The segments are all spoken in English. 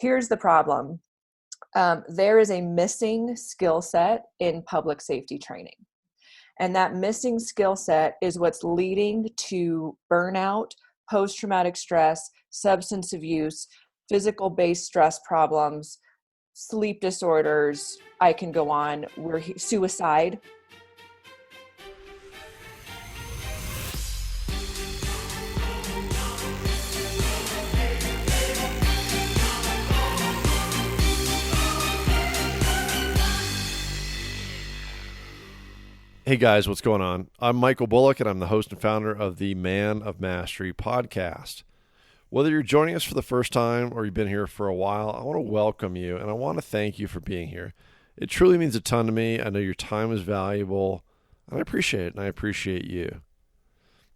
Here's the problem. There is a missing skill set in public safety training. And that missing skill set is what's leading to burnout, post-traumatic stress, substance abuse, physical-based stress problems, sleep disorders. I can go on. Suicide. Hey guys, what's going on? I'm Michael Bullock, and I'm the host and founder of the Man of Mastery podcast. Whether you're joining us for the first time or you've been here for a while, I want to welcome you, and I want to thank you for being here. It truly means a ton to me. I know your time is valuable, and I appreciate it, and I appreciate you.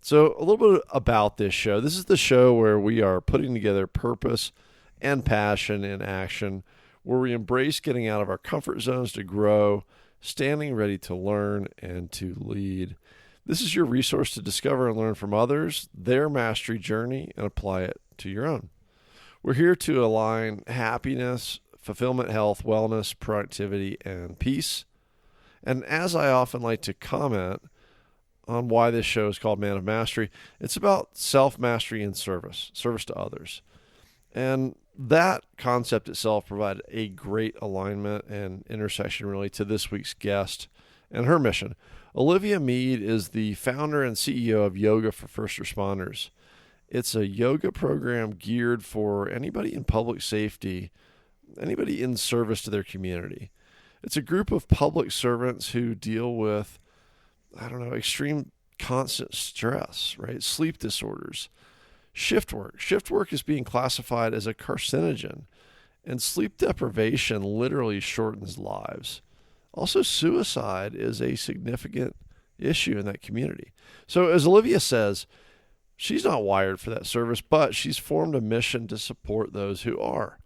So a little bit about this show. This is the show where we are putting together purpose and passion in action, where we embrace getting out of our comfort zones to grow, standing ready to learn and to lead. This is your resource to discover and learn from others, their mastery journey, and apply it to your own. We're here to align happiness, fulfillment, health, wellness, productivity, and peace. And as I often like to comment on why this show is called Man of Mastery, it's about self-mastery and service to others. And that concept itself provided a great alignment and intersection really to this week's guest and her mission. Olivia Mead is the founder and CEO of Yoga for First Responders. It's a yoga program geared for anybody in public safety, anybody in service to their community. It's a group of public servants who deal with, extreme constant stress, right? Sleep disorders. Shift work. Shift work is being classified as a carcinogen, and sleep deprivation literally shortens lives. Also, suicide is a significant issue in that community. So as Olivia says, she's not wired for that service, but she's formed a mission to support those who are.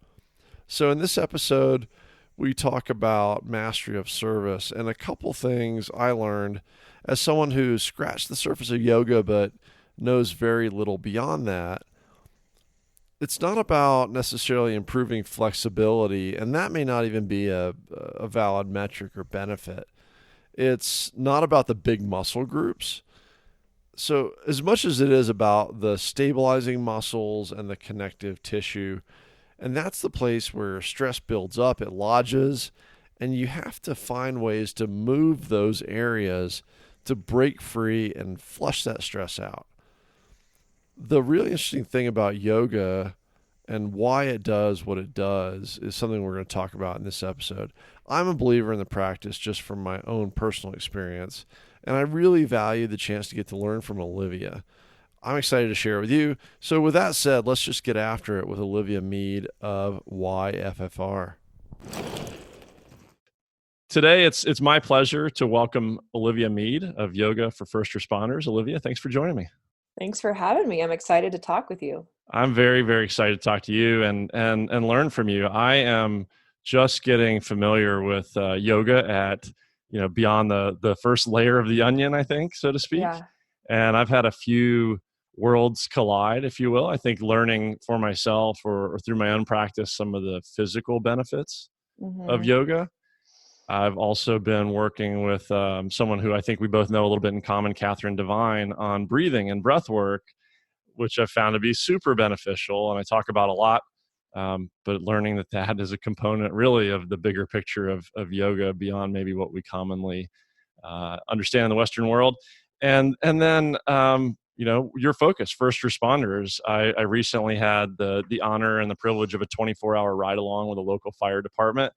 So in this episode, we talk about mastery of service and a couple things I learned as someone who scratched the surface of yoga, but knows very little beyond that. It's not about necessarily improving flexibility, and that may not even be a valid metric or benefit. It's not about the big muscle groups. So as much as it is about the stabilizing muscles and the connective tissue, and that's the place where stress builds up, it lodges, and you have to find ways to move those areas to break free and flush that stress out. The really interesting thing about yoga and why it does what it does is something we're going to talk about in this episode. I'm a believer in the practice just from my own personal experience, and I really value the chance to get to learn from Olivia. I'm excited to share it with you. So with that said, let's just get after it with Olivia Mead of YFFR. Today, it's my pleasure to welcome Olivia Mead of Yoga for First Responders. Olivia, thanks for joining me. Thanks for having me. I'm excited to talk with you. I'm very, very excited to talk to you and learn from you. I am just getting familiar with yoga at, beyond the first layer of the onion, I think, so to speak. Yeah. And I've had a few worlds collide, if you will. I think learning for myself or through my own practice some of the physical benefits of yoga. I've also been working with someone who I think we both know a little bit in common, Catherine Devine, on breathing and breath work, which I've found to be super beneficial. And I talk about a lot, but learning that is a component really of the bigger picture of yoga beyond maybe what we commonly understand in the Western world. And then, your focus, first responders. I recently had the honor and the privilege of a 24-hour ride along with a local fire department,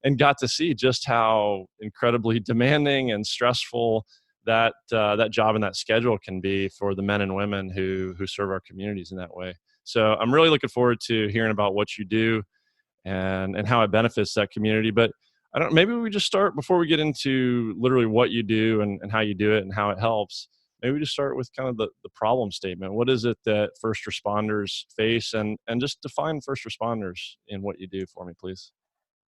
and got to see just how incredibly demanding and stressful that job and that schedule can be for the men and women who serve our communities in that way. So I'm really looking forward to hearing about what you do and how it benefits that community. But maybe we just start before we get into literally what you do and how you do it and how it helps. Maybe we just start with kind of the problem statement. What is it that first responders face, and just define first responders in what you do for me, please.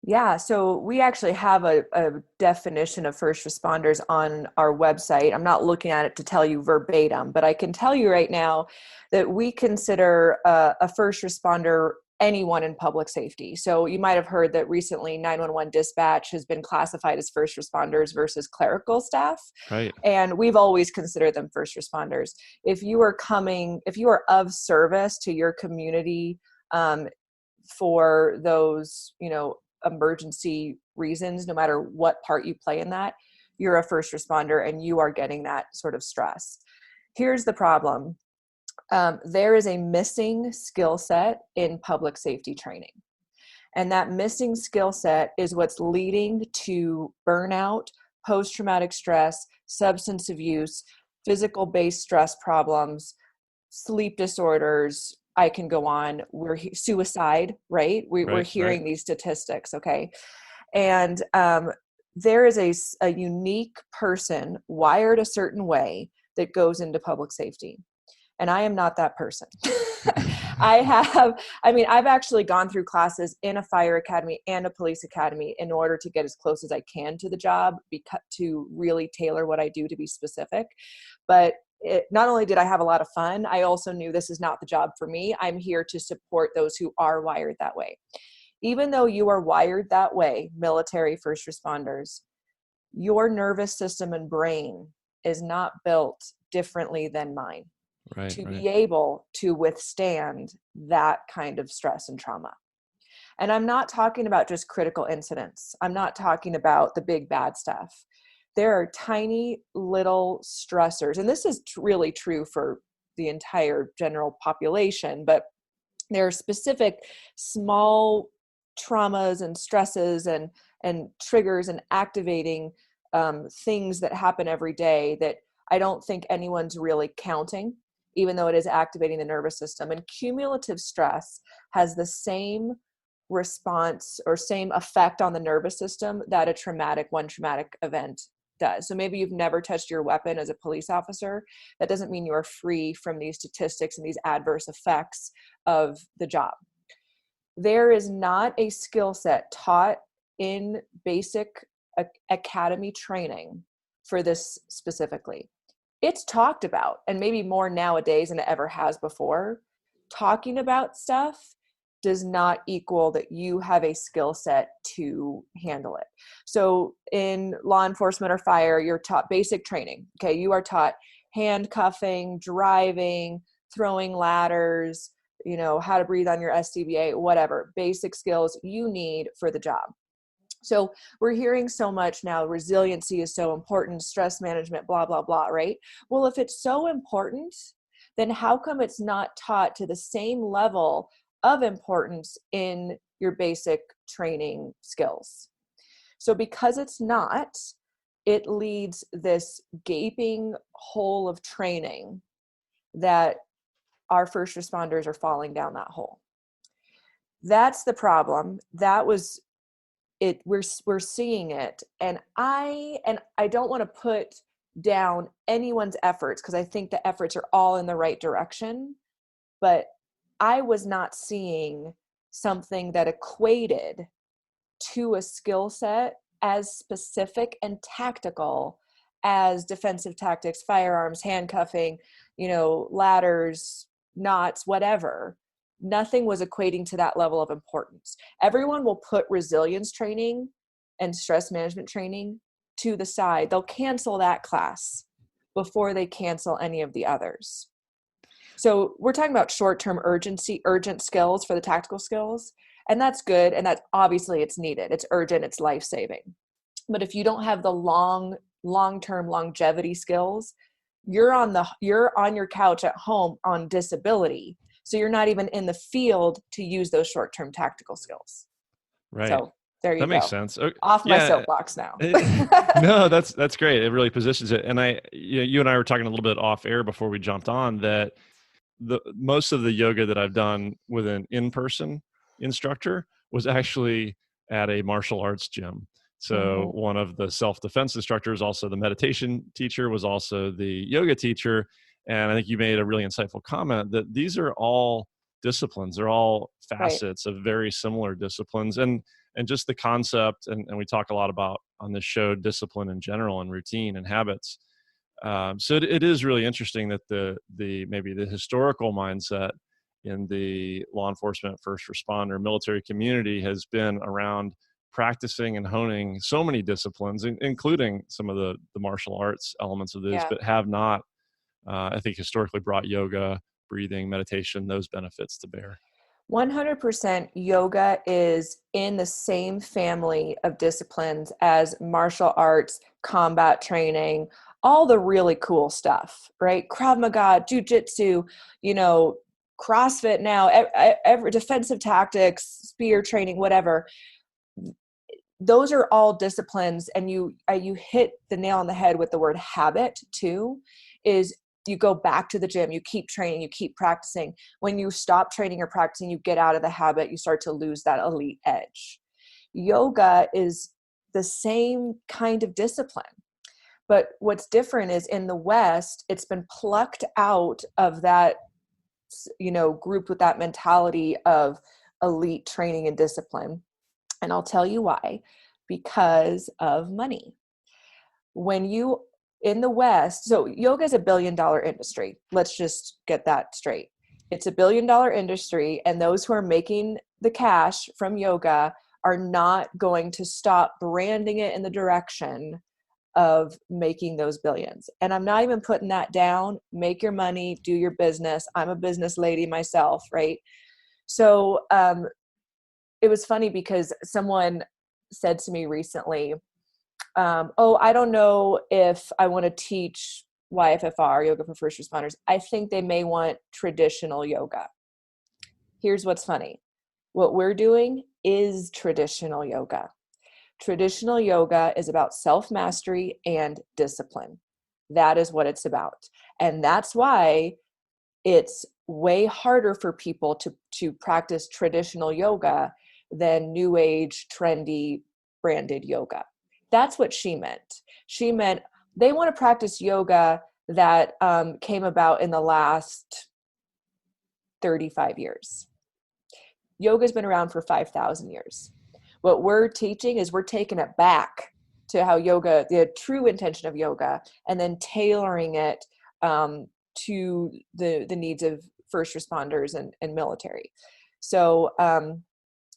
Yeah, so we actually have a definition of first responders on our website. I'm not looking at it to tell you verbatim, but I can tell you right now that we consider a first responder anyone in public safety. So you might have heard that recently 911 dispatch has been classified as first responders versus clerical staff. Right. And we've always considered them first responders. If you are of service to your community for those, emergency reasons, no matter what part you play in that, you're a first responder and you are getting that sort of stress. Here's the problem. There is a missing skill set in public safety training. And that missing skill set is what's leading to burnout, post-traumatic stress, substance abuse, physical-based stress problems, sleep disorders. I can go on. Suicide, right? We're hearing these statistics, okay? And there is a unique person wired a certain way that goes into public safety. And I am not that person. I've actually gone through classes in a fire academy and a police academy in order to get as close as I can to the job, to really tailor what I do to be specific. But not only did I have a lot of fun, I also knew this is not the job for me. I'm here to support those who are wired that way. Even though you are wired that way, military first responders, your nervous system and brain is not built differently than mine. To be able to withstand that kind of stress and trauma. And I'm not talking about just critical incidents. I'm not talking about the big bad stuff. There are tiny little stressors, and this is really true for the entire general population, but there are specific small traumas and stresses and triggers and activating things that happen every day that I don't think anyone's really counting, even though it is activating the nervous system. And cumulative stress has the same response or same effect on the nervous system that one traumatic event does. So maybe you've never touched your weapon as a police officer. That doesn't mean you are free from these statistics and these adverse effects of the job. There is not a skill set taught in basic academy training for this specifically. It's talked about, and maybe more nowadays than it ever has before. Talking about stuff does not equal that you have a skill set to handle it. So in law enforcement or fire, you're taught basic training. Okay, you are taught handcuffing, driving, throwing ladders, how to breathe on your SCBA, whatever, basic skills you need for the job. So we're hearing so much now, resiliency is so important, stress management, blah, blah, blah, right? Well, if it's so important, then how come it's not taught to the same level of importance in your basic training skills? So because it's not, it leads this gaping hole of training that our first responders are falling down that hole. That's the problem. That was it. We're seeing it. And I don't want to put down anyone's efforts, because I think the efforts are all in the right direction, but I was not seeing something that equated to a skill set as specific and tactical as defensive tactics, firearms, handcuffing, ladders, knots, whatever. Nothing was equating to that level of importance. Everyone will put resilience training and stress management training to the side. They'll cancel that class before they cancel any of the others. So we're talking about short-term urgent skills for the tactical skills. And that's good. And that's obviously it's needed. It's urgent. It's life-saving. But if you don't have the long-term longevity skills, you're on your couch at home on disability. So you're not even in the field to use those short-term tactical skills. Right. So there you go. That makes sense. Okay. Off my soapbox now. No, that's great. It really positions it. And you and I were talking a little bit off air before we jumped on that most of the yoga that I've done with an in-person instructor was actually at a martial arts gym. So one of the self-defense instructors, also the meditation teacher, was also the yoga teacher. And I think you made a really insightful comment that these are all disciplines. They're all facets of very similar disciplines. And just the concept, and we talk a lot about on this show, discipline in general and routine and habits. So it is really interesting that the maybe the historical mindset in the law enforcement, first responder, military community has been around practicing and honing so many disciplines, including some of the martial arts elements of these, Yeah. but have not, I think, historically brought yoga, breathing, meditation, those benefits to bear. 100% yoga is in the same family of disciplines as martial arts, combat training, all the really cool stuff, right? Krav Maga, jujitsu, CrossFit now, every defensive tactics, spear training, whatever. Those are all disciplines, and you hit the nail on the head with the word habit too, is you go back to the gym, you keep training, you keep practicing. When you stop training or practicing, you get out of the habit, you start to lose that elite edge. Yoga is the same kind of discipline. But what's different is in the West, it's been plucked out of that, group with that mentality of elite training and discipline. And I'll tell you why. Because of money. When you in the West, so yoga is $1 billion industry. Let's just get that straight. It's $1 billion industry, and those who are making the cash from yoga are not going to stop branding it in the direction of making those billions. And I'm not even putting that down. Make your money, do your business. I'm a business lady myself, right? So it was funny because someone said to me recently, I don't know if I want to teach YFFR, yoga for first responders. I think they may want traditional yoga. Here's what's funny. What we're doing is traditional yoga. Traditional yoga is about self-mastery and discipline. That is what it's about. And that's why it's way harder for people to practice traditional yoga than new age, trendy, branded yoga. That's what she meant. She meant they want to practice yoga that came about in the last 35 years. Yoga's been around for 5,000 years. What we're teaching is we're taking it back to how yoga, the true intention of yoga, and then tailoring it to the needs of first responders and military. So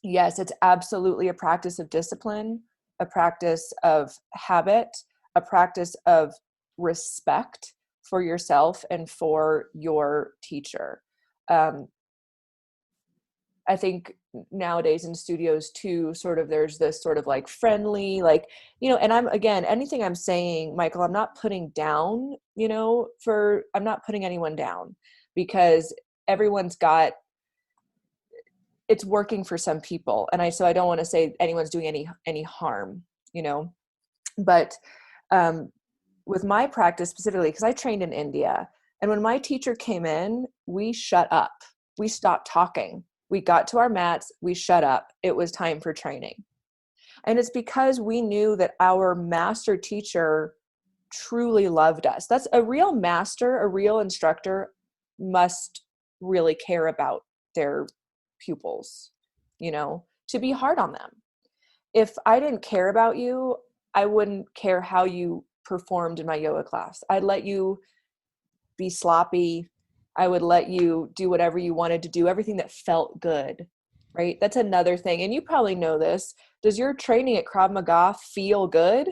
yes, it's absolutely a practice of discipline, a practice of habit, a practice of respect for yourself and for your teacher. I think nowadays in studios too, sort of there's this sort of like friendly, like, and anything I'm saying, Michael, I'm not putting down, I'm not putting anyone down, because everyone's got, it's working for some people. And so I don't want to say anyone's doing any harm, but with my practice specifically, because I trained in India, and when my teacher came in, we shut up. We stopped talking. We got to our mats, we shut up. It was time for training. And it's because we knew that our master teacher truly loved us. That's a real master, a real instructor must really care about their pupils, to be hard on them. If I didn't care about you, I wouldn't care how you performed in my yoga class. I'd let you be sloppy. I would let you do whatever you wanted to do, everything that felt good, right? That's another thing. And you probably know this. Does your training at Krav Maga feel good?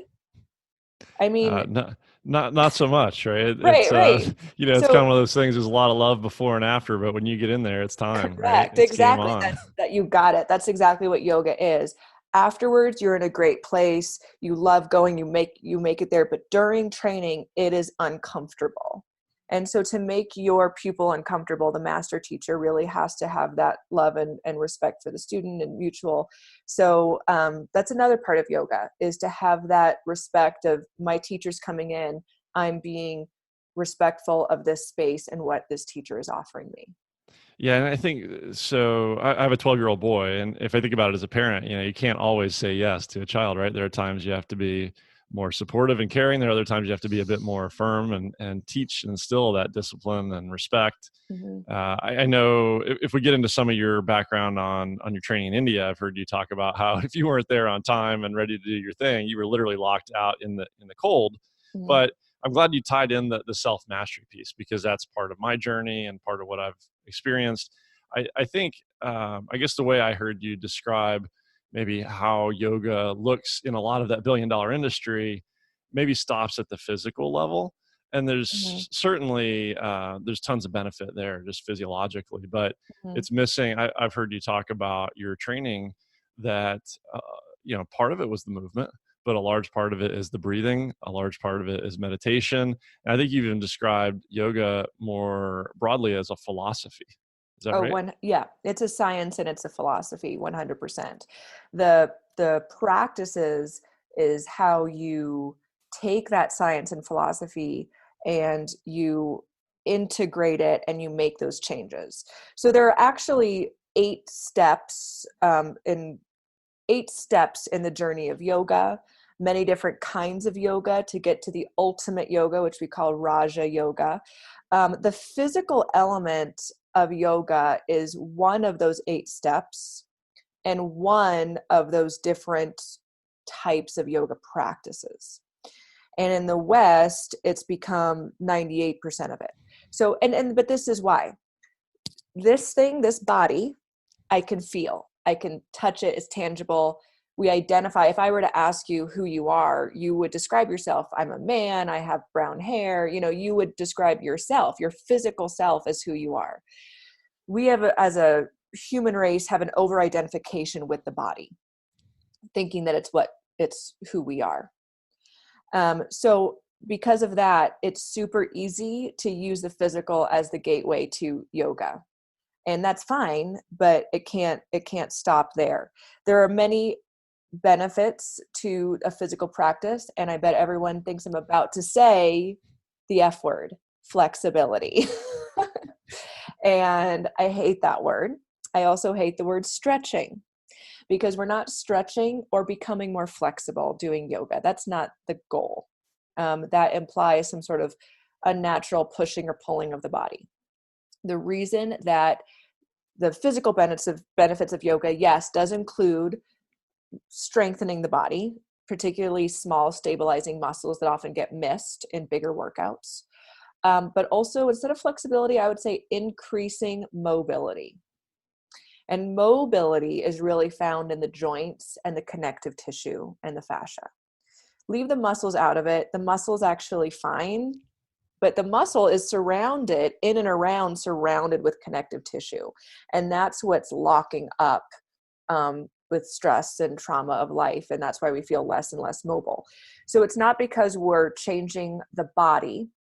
I mean, not so much, right? Right. It's kind of one of those things. There's a lot of love before and after, but when you get in there, it's time, right? Correct. It's game Exactly. on. That you got it. That's exactly what yoga is. Afterwards, you're in a great place. You love going, you make it there, but during training, it is uncomfortable. And so to make your pupil uncomfortable, the master teacher really has to have that love and respect for the student and mutual. So that's another part of yoga, is to have that respect of my teacher's coming in, I'm being respectful of this space and what this teacher is offering me. Yeah, and I think so. I have a 12-year-old boy, and if I think about it as a parent, you can't always say yes to a child, right? There are times you have to be more supportive and caring. There are other times you have to be a bit more firm and teach and instill that discipline and respect. Mm-hmm. I know if we get into some of your background on your training in India, I've heard you talk about how if you weren't there on time and ready to do your thing, you were literally locked out in the cold. Mm-hmm. But I'm glad you tied in the self-mastery piece, because that's part of my journey and part of what I've experienced. I think, I guess the way I heard you describe maybe how yoga looks in a lot of that billion-dollar industry maybe stops at the physical level. And Mhm. there's certainly, there's tons of benefit there just physiologically, but Mhm. it's missing. I've heard you talk about your training that, uh, part of it was the movement, but a large part of it is the breathing. A large part of it is meditation. And I think you've even described yoga more broadly as a philosophy. Is that Oh, right? one, yeah, it's a science and it's a philosophy, 100%. The practices is how you take that science and philosophy and you integrate it and you make those changes. So there are actually 8 steps, in 8 steps in the journey of yoga, many different kinds of yoga to get to the ultimate yoga, which we call Raja Yoga. The physical element of yoga is one of those 8 steps and one of those different types of yoga practices. And in the West, it's become 98% of it. So, but this is why this body, I can feel, I can touch it, it's tangible. We identify. If I were to ask you who you are, you would describe yourself. I'm a man, I have brown hair. You would describe yourself, your physical self, as who you are. We have, as a human race, have an over identification with the body, thinking that it's who we are. So because of that, it's super easy to use the physical as the gateway to yoga. And that's fine, but it can't stop there. There are many benefits to a physical practice, and I bet everyone thinks I'm about to say the F word, flexibility. And I hate that word. I also hate the word stretching, because we're not stretching or becoming more flexible doing yoga. That's not the goal. That implies some sort of unnatural pushing or pulling of the body. The reason that the physical benefits of yoga, yes, does include strengthening the body, particularly small stabilizing muscles that often get missed in bigger workouts. But also, instead of flexibility, I would say increasing mobility. And mobility is really found in the joints and the connective tissue and the fascia. Leave the muscles out of it. The muscle is actually fine, but the muscle is surrounded surrounded with connective tissue. And that's what's locking up with stress and trauma of life. And that's why we feel less and less mobile. So it's not because we're changing the body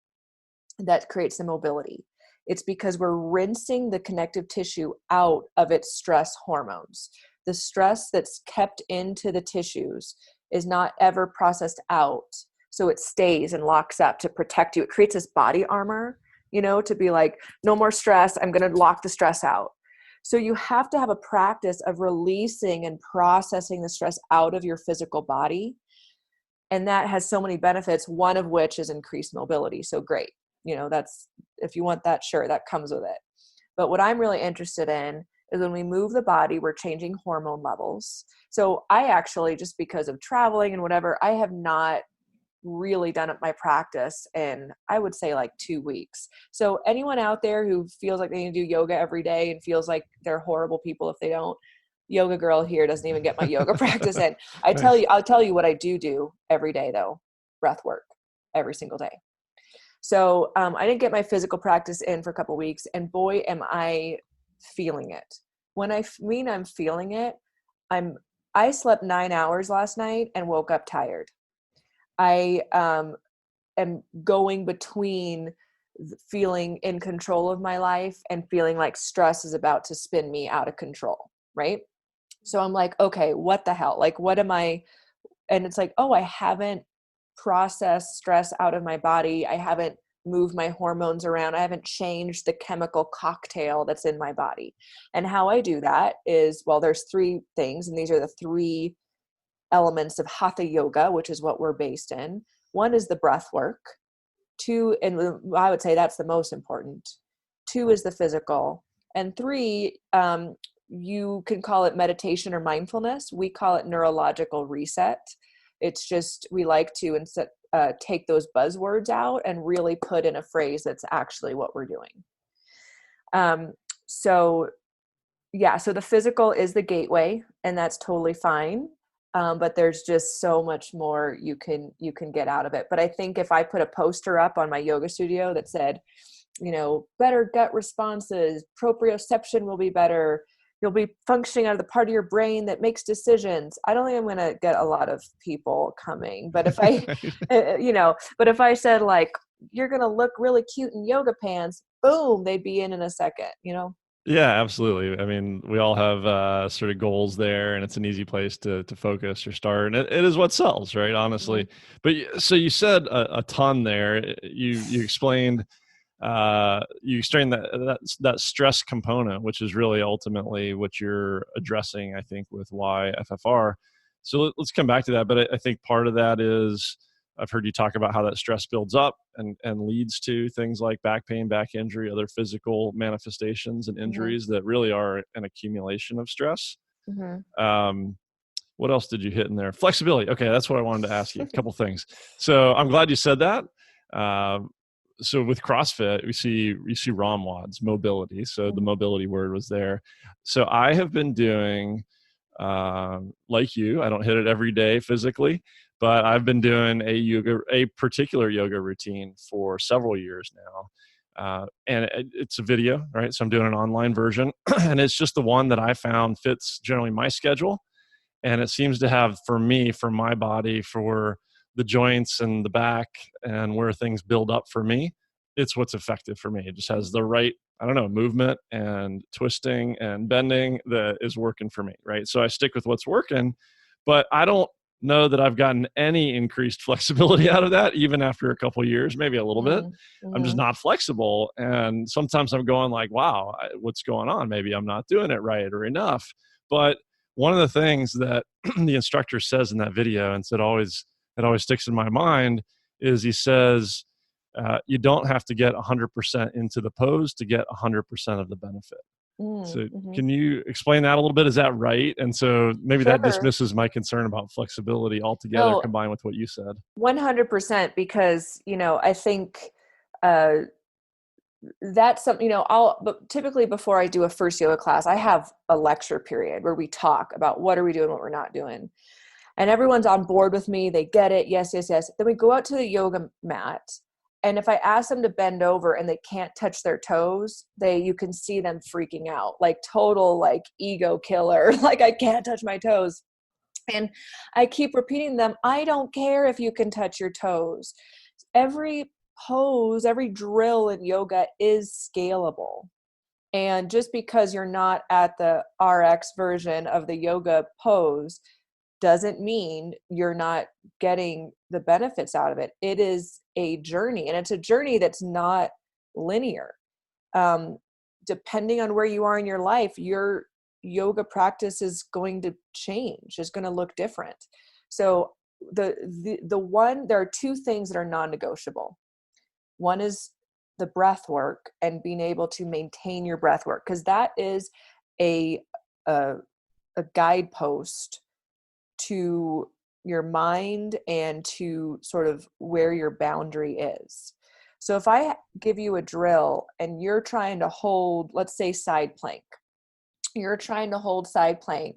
that creates the mobility. It's because we're rinsing the connective tissue out of its stress hormones. The stress that's kept into the tissues is not ever processed out. So it stays and locks up to protect you. It creates this body armor, to be like, no more stress. I'm going to lock the stress out. So you have to have a practice of releasing and processing the stress out of your physical body. And that has so many benefits, one of which is increased mobility. So great. That's, if you want that, sure, that comes with it. But what I'm really interested in is when we move the body, we're changing hormone levels. So I actually, just because of traveling and whatever, I have not really done up my practice in, I would say, like 2 weeks. So anyone out there who feels like they need to do yoga every day and feels like they're horrible people if they don't, yoga girl here doesn't even get my yoga practice in. Nice. I'll tell you what I do every day though, breath work every single day. So I didn't get my physical practice in for a couple of weeks, and boy, am I feeling it. When I mean I'm feeling it, I slept 9 hours last night and woke up tired. I am going between feeling in control of my life and feeling like stress is about to spin me out of control, right? So I'm like, okay, what the hell? Like, what am I? And it's like, oh, I haven't processed stress out of my body. I haven't moved my hormones around. I haven't changed the chemical cocktail that's in my body. And how I do that is, well, there's 3 things, and these are the 3 elements of Hatha yoga, which is what we're based in. One is the breath work. 2, and I would say that's the most important. 2 is the physical. And 3, you can call it meditation or mindfulness. We call it neurological reset. It's just, we like to take those buzzwords out and really put in a phrase that's actually what we're doing. So Yeah, so the physical is the gateway, and that's totally fine. But there's just so much more you can get out of it. But I think if I put a poster up on my yoga studio that said, better gut responses, proprioception will be better, you'll be functioning out of the part of your brain that makes decisions, I don't think I'm going to get a lot of people coming. But if I, but if I said like, you're going to look really cute in yoga pants, boom, they'd be in a second. Yeah, absolutely. I mean, we all have sort of goals there, and it's an easy place to focus or start. And it is what sells, right? Honestly. But so you said a ton there. You explained that stress component, which is really ultimately what you're addressing, I think, with YFFR. So let's come back to that. But I think part of that is, I've heard you talk about how that stress builds up and leads to things like back pain, back injury, other physical manifestations and injuries that really are an accumulation of stress. Um, what else did you hit in there? Flexibility. Okay, that's what I wanted to ask you. A couple things. So I'm glad you said that. So with CrossFit, you see ROM WODs, mobility. So the mobility word was there. So I have been doing, like you, I don't hit it every day physically, but I've been doing a particular yoga routine for several years now. And it's a video, right? So I'm doing an online version, and it's just the one that I found fits generally my schedule. And it seems to have, for me, for my body, for the joints and the back and where things build up for me, it's what's effective for me. It just has the right, I don't know, movement and twisting and bending that is working for me, right? So I stick with what's working, but I don't know that I've gotten any increased flexibility out of that, even after a couple of years, maybe a little bit. I'm just not flexible. And sometimes I'm going like, wow, what's going on? Maybe I'm not doing it right or enough. But one of the things that the instructor says in that video, and it always sticks in my mind, is he says, you don't have to get 100% into the pose to get 100% of the benefit. So can you explain that a little bit? Is that right? And so maybe that dismisses my concern about flexibility altogether, combined with what you said. 100%, because, I think that's something, but typically before I do a first yoga class, I have a lecture period where we talk about what are we doing, what we're not doing. And everyone's on board with me. They get it. Yes, yes, yes. Then we go out to the yoga mat. And if I ask them to bend over and they can't touch their toes, you can see them freaking out, like total, like ego killer. Like, I can't touch my toes. And I keep repeating them. I don't care if you can touch your toes. Every pose, every drill in yoga is scalable. And just because you're not at the RX version of the yoga pose doesn't mean you're not getting the benefits out of it. It is a journey, and it's a journey that's not linear. Depending on where you are in your life, your yoga practice is going to change, is going to look different. So there are two things that are non-negotiable. One is the breath work and being able to maintain your breath work, because that is a guidepost to your mind and to sort of where your boundary is. So if I give you a drill and you're trying to hold, let's say side plank, you're trying to hold side plank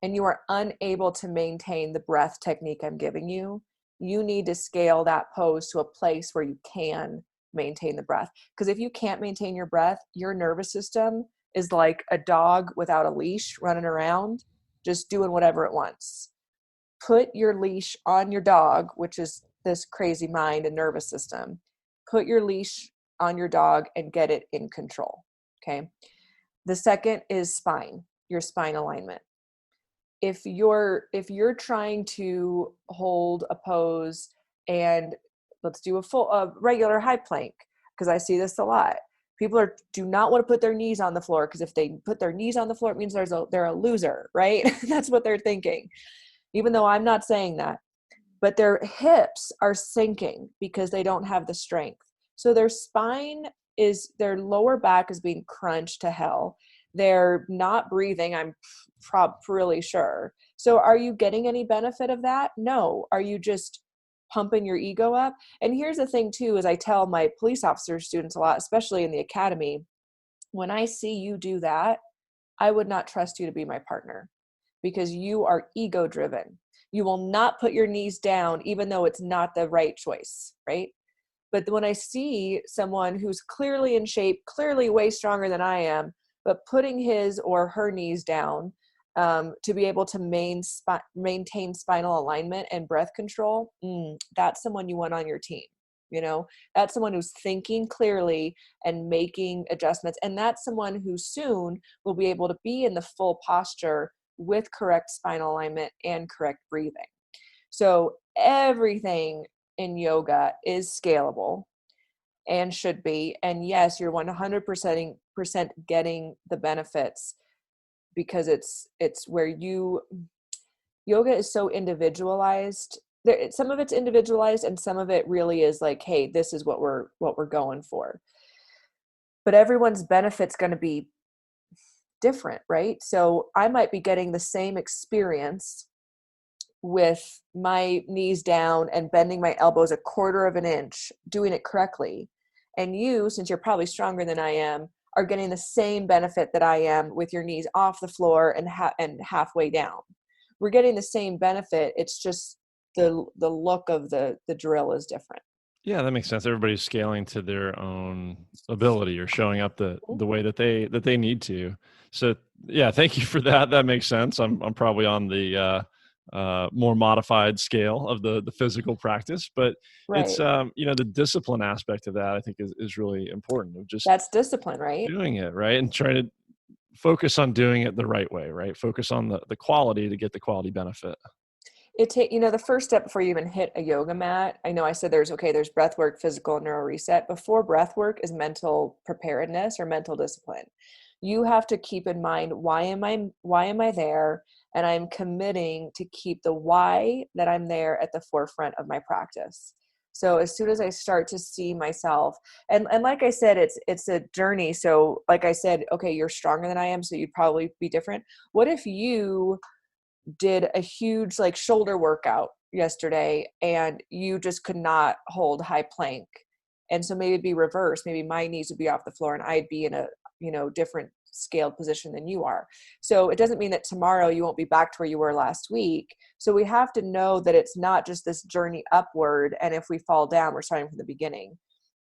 and you are unable to maintain the breath technique I'm giving you, you need to scale that pose to a place where you can maintain the breath. Because if you can't maintain your breath, your nervous system is like a dog without a leash running around, just doing whatever it wants. Put your leash on your dog, which is this crazy mind and nervous system. Put your leash on your dog and get it in control. Okay. The second is spine, your spine alignment. If you're trying to hold a pose, and let's do a regular high plank, because I see this a lot. People do not want to put their knees on the floor, because if they put their knees on the floor, it means they're a loser, right? That's what they're thinking. Even though I'm not saying that, but their hips are sinking because they don't have the strength. So their their lower back is being crunched to hell. They're not breathing, I'm really sure. So are you getting any benefit of that? No. Are you just pumping your ego up? And here's the thing too, is I tell my police officer students a lot, especially in the academy, when I see you do that, I would not trust you to be my partner because you are ego driven. You will not put your knees down, even though it's not the right choice, right? But when I see someone who's clearly in shape, clearly way stronger than I am, but putting his or her knees down to be able to maintain spinal alignment and breath control, that's someone you want on your team. You know, that's someone who's thinking clearly and making adjustments. And that's someone who soon will be able to be in the full posture with correct spinal alignment and correct breathing. So everything in yoga is scalable and should be. And yes, you're 100% getting the benefits because it's where yoga is so individualized. Some of it's individualized and some of it really is like, hey, this is what we're going for. But everyone's benefit's going to be different, right? So I might be getting the same experience with my knees down and bending my elbows 1/4 of an inch, doing it correctly. And you, since you're probably stronger than I am, are getting the same benefit that I am with your knees off the floor and halfway down. We're getting the same benefit. It's just the look of the drill is different. Yeah, that makes sense. Everybody's scaling to their own ability or showing up the way that they need to. So yeah, thank you for that. That makes sense. I'm probably on the more modified scale of the physical practice, but it's Right. the discipline aspect of that I think is really important, of just That's discipline, right? doing it right and trying to focus on doing it the right way, right? Focus on the quality to get the quality benefit. The first step before you even hit a yoga mat, I know I said there's breath work, physical, and neuro reset. Before breath work is mental preparedness or mental discipline. You have to keep in mind, why am I there? And I'm committing to keep the why that I'm there at the forefront of my practice. So as soon as I start to see myself, and like I said, it's a journey. So like I said, okay, you're stronger than I am, so you'd probably be different. What if you did a huge like shoulder workout yesterday and you just could not hold high plank? And so maybe it'd be reversed. Maybe my knees would be off the floor and I'd be in a, different scaled position than you are. So it doesn't mean that tomorrow you won't be back to where you were last week. So we have to know that it's not just this journey upward. And if we fall down, we're starting from the beginning.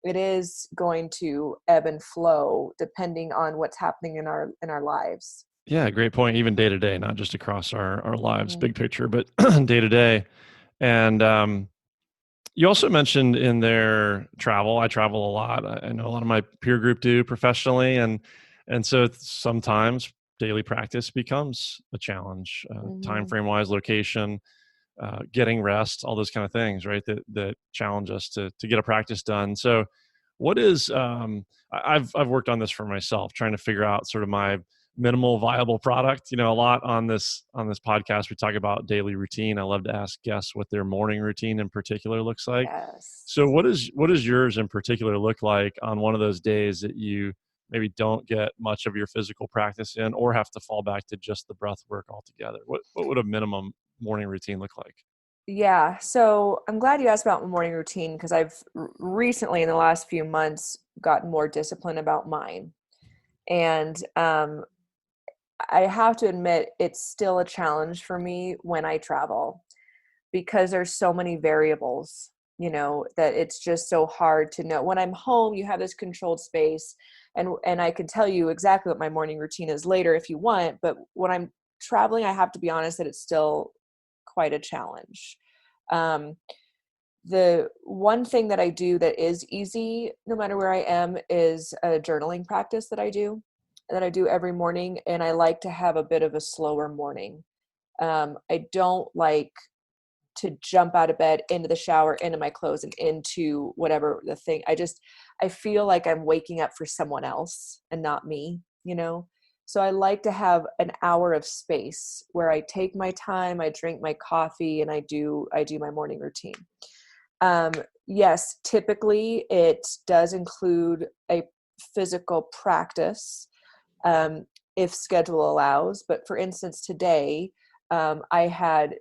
It is going to ebb and flow depending on what's happening in our lives. Yeah, great point. Even day to day, not just across our lives, Mm-hmm. big picture, but day to day. And you also mentioned in their travel. I travel a lot. I know a lot of my peer group do professionally, and so sometimes daily practice becomes a challenge, time Mm-hmm. frame wise, location, getting rest, all those kind of things, right? That challenge us to get a practice done. So, what is I've worked on this for myself, trying to figure out sort of my minimal viable product. A lot on this podcast we talk about daily routine. I love to ask guests what their morning routine in particular looks like. Yes. So what does yours in particular look like on one of those days that you maybe don't get much of your physical practice in, or have to fall back to just the breath work altogether? What would a minimum morning routine look like? Yeah. So I'm glad you asked about my morning routine because I've recently in the last few months gotten more disciplined about mine. And I have to admit, it's still a challenge for me when I travel because there's so many variables, that it's just so hard to know. When I'm home, you have this controlled space and I can tell you exactly what my morning routine is later if you want, but when I'm traveling, I have to be honest that it's still quite a challenge. Um, the one thing that I do that is easy, no matter where I am, is a journaling practice that I do every morning. And I like to have a bit of a slower morning. I don't like to jump out of bed, into the shower, into my clothes, and into whatever the thing. I feel like I'm waking up for someone else and not me. So I like to have an hour of space where I take my time, I drink my coffee, and I do my morning routine. Yes, typically it does include a physical practice, if schedule allows. But for instance, today, I had,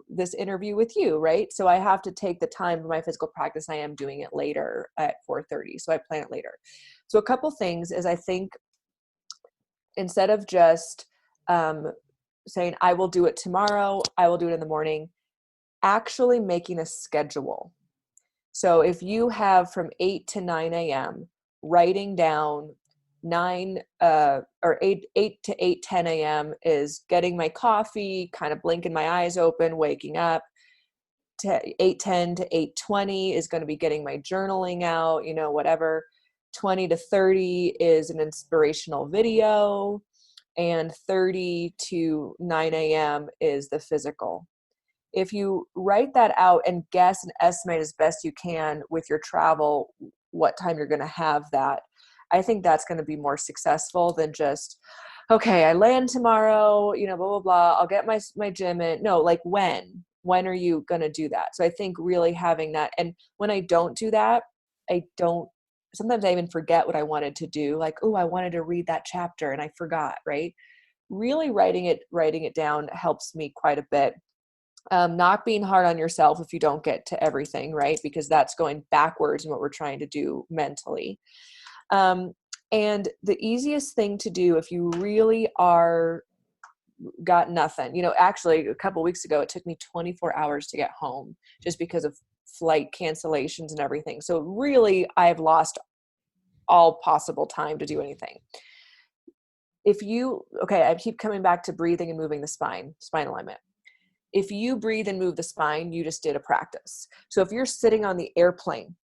this interview with you, right? So I have to take the time for my physical practice. I am doing it later at 4:30. So I plan it later. So a couple things is I think instead of just saying, I will do it tomorrow, I will do it in the morning, actually making a schedule. So if you have from 8 to 9 a.m., writing down 8 to 8:10 a.m. is getting my coffee, kind of blinking my eyes open, waking up. To 8:10 to 8:20 is going to be getting my journaling out, whatever. 20 to 30 is an inspirational video, and 30 to 9 a.m. is the physical. If you write that out and guess and estimate as best you can with your travel what time you're going to have that, I think that's going to be more successful than just, okay, I land tomorrow, blah, blah, blah. I'll get my gym in. No, like when are you going to do that? So I think really having that. And when I don't do that, sometimes I even forget what I wanted to do. Like, oh, I wanted to read that chapter and I forgot, right? Really writing it down helps me quite a bit. Not being hard on yourself if you don't get to everything, right? Because that's going backwards in what we're trying to do mentally. And the easiest thing to do if you really got nothing, actually a couple of weeks ago, it took me 24 hours to get home just because of flight cancellations and everything. So really I've lost all possible time to do anything. I keep coming back to breathing and moving the spine alignment. If you breathe and move the spine, you just did a practice. So if you're sitting on the airplane,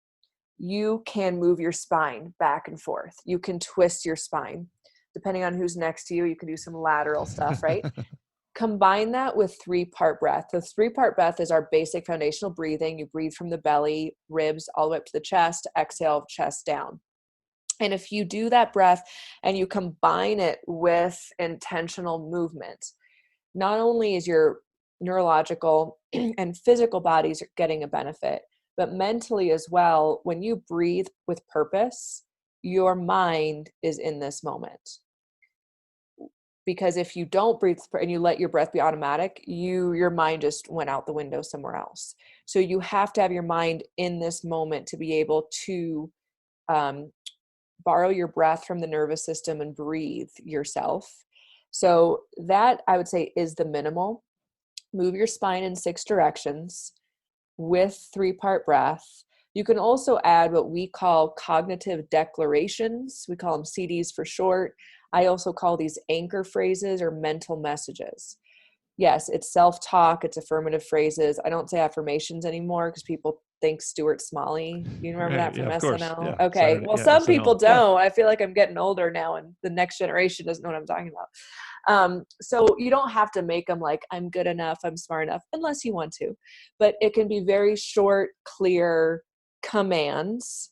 you can move your spine back and forth. You can twist your spine. Depending on who's next to you, you can do some lateral stuff, right? Combine that with 3-part breath. The 3-part breath is our basic foundational breathing. You breathe from the belly, ribs, all the way up to the chest, exhale, chest down. And if you do that breath and you combine it with intentional movement, not only is your neurological and physical bodies getting a benefit, but mentally as well. When you breathe with purpose, your mind is in this moment. Because if you don't breathe and you let your breath be automatic, your mind just went out the window somewhere else. So you have to have your mind in this moment to be able to borrow your breath from the nervous system and breathe yourself. So that, I would say, is the minimal. Move your spine in 6 directions with 3-part breath. You can also add what we call cognitive declarations. We call them CDs for short. I also call these anchor phrases or mental messages. Yes, it's self-talk, it's affirmative phrases. I don't say affirmations anymore because people think Stuart Smalley. You remember that from SNL? Yeah. Okay. Saturday, Well, some SNL. people don't. I feel like I'm getting older now and the next generation doesn't know what I'm talking about. So you don't have to make them like, I'm good enough, I'm smart enough, unless you want to. But it can be very short, clear commands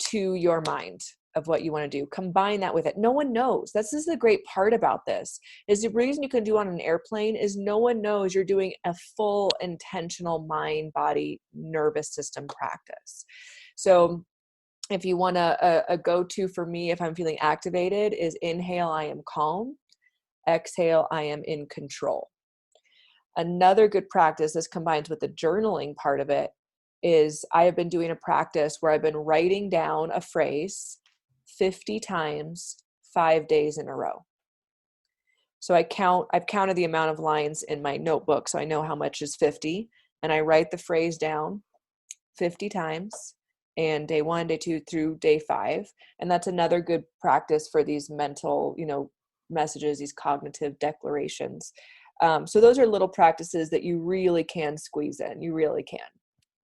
to your mind of what you want to do. Combine that with it. No one knows. This is the great part about this, is the reason you can do on an airplane is no one knows you're doing a full intentional mind, body, nervous system practice. So if you want a go-to for me, if I'm feeling activated, is inhale, I am calm. Exhale, I am in control. Another good practice, this combines with the journaling part of it, is I have been doing a practice where I've been writing down a phrase 50 times, 5 days in a row. So I've counted the amount of lines in my notebook, so I know how much is 50, and I write the phrase down 50 times, and day 1, day 2 through day 5. And that's another good practice for these mental, messages, these cognitive declarations. So those are little practices that you really can squeeze in. You really can.